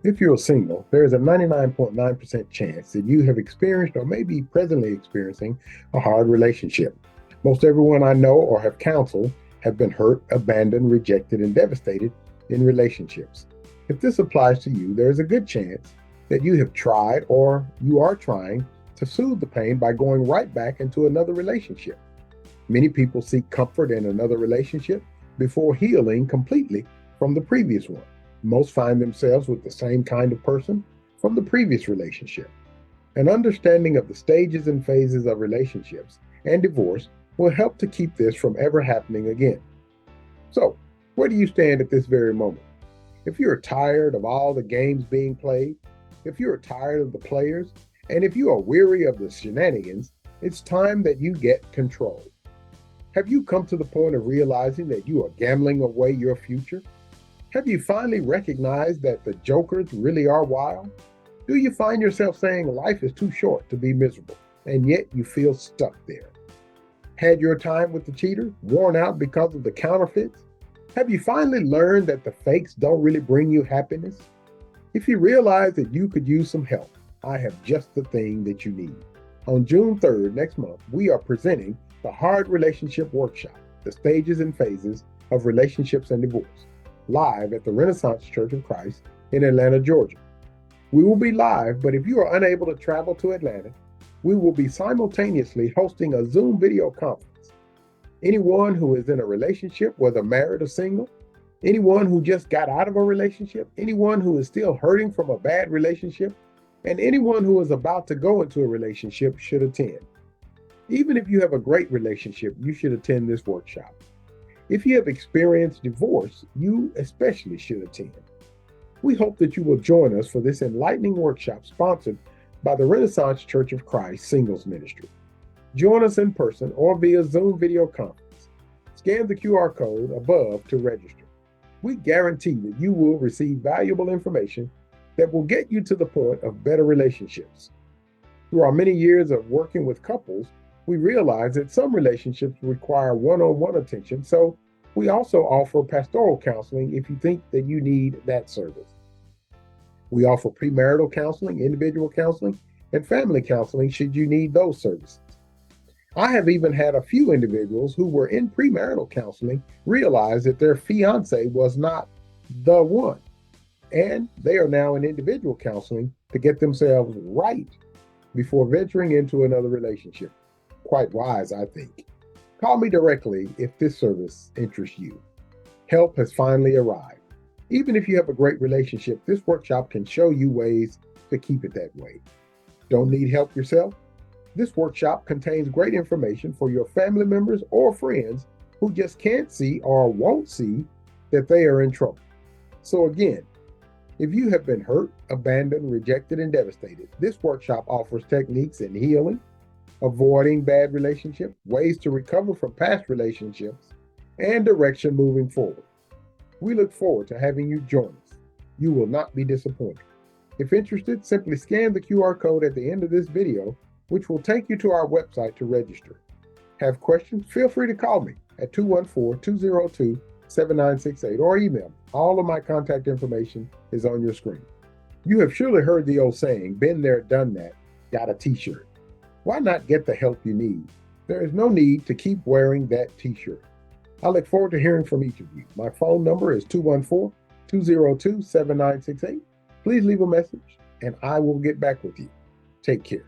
If you're single, there is a 99.9% chance that you have experienced or may be presently experiencing a hard relationship. Most everyone I know or have counseled have been hurt, abandoned, rejected, and devastated in relationships. If this applies to you, there is a good chance that you have tried or you are trying to soothe the pain by going right back into another relationship. Many people seek comfort in another relationship before healing completely from the previous one. Most find themselves with the same kind of person from the previous relationship. An understanding of the stages and phases of relationships and divorce will help to keep this from ever happening again. So, where do you stand at this very moment? If you're tired of all the games being played, if you're tired of the players, and if you are weary of the shenanigans, it's time that you get control. Have you come to the point of realizing that you are gambling away your future? Have you finally recognized that the jokers really are wild? Do you find yourself saying life is too short to be miserable, and yet you feel stuck there? Had your time with the cheater worn out because of the counterfeits? Have you finally learned that the fakes don't really bring you happiness? If you realize that you could use some help, I have just the thing that you need. On June 3rd, next month, we are presenting the H.A.R.D Relationship Workshop, the stages and phases of relationships and divorce, live at the Renaissance Church of Christ in Atlanta, Georgia. We will be live, but if you are unable to travel to Atlanta, we will be simultaneously hosting a Zoom video conference. Anyone who is in a relationship, whether married or single, anyone who just got out of a relationship, anyone who is still hurting from a bad relationship, and anyone who is about to go into a relationship should attend. Even if you have a great relationship, you should attend this workshop. If you have experienced divorce, you especially should attend. We hope that you will join us for this enlightening workshop sponsored by the Renaissance Church of Christ Singles Ministry. Join us in person or via Zoom video conference. Scan the QR code above to register. We guarantee that you will receive valuable information that will get you to the point of better relationships. Through our many years of working with couples, we realize that some relationships require one-on-one attention, so we also offer pastoral counseling if you think that you need that service. We offer premarital counseling, individual counseling, and family counseling should you need those services. I have even had a few individuals who were in premarital counseling realize that their fiance was not the one, and they are now in individual counseling to get themselves right before venturing into another relationship. Quite wise, I think. Call me directly if this service interests you. Help has finally arrived. Even if you have a great relationship, this workshop can show you ways to keep it that way. Don't need help yourself? This workshop contains great information for your family members or friends who just can't see or won't see that they are in trouble. So again, if you have been hurt, abandoned, rejected, and devastated, this workshop offers techniques in healing, avoiding bad relationships, ways to recover from past relationships, and direction moving forward. We look forward to having you join us. You will not be disappointed. If interested, simply scan the QR code at the end of this video, which will take you to our website to register. Have questions? Feel free to call me at 214-202-7968 or email me. All of my contact information is on your screen. You have surely heard the old saying, been there, done that, got a t-shirt. Why not get the help you need? There is no need to keep wearing that t-shirt. I look forward to hearing from each of you. My phone number is 214-202-7968. Please leave a message and I will get back with you. Take care.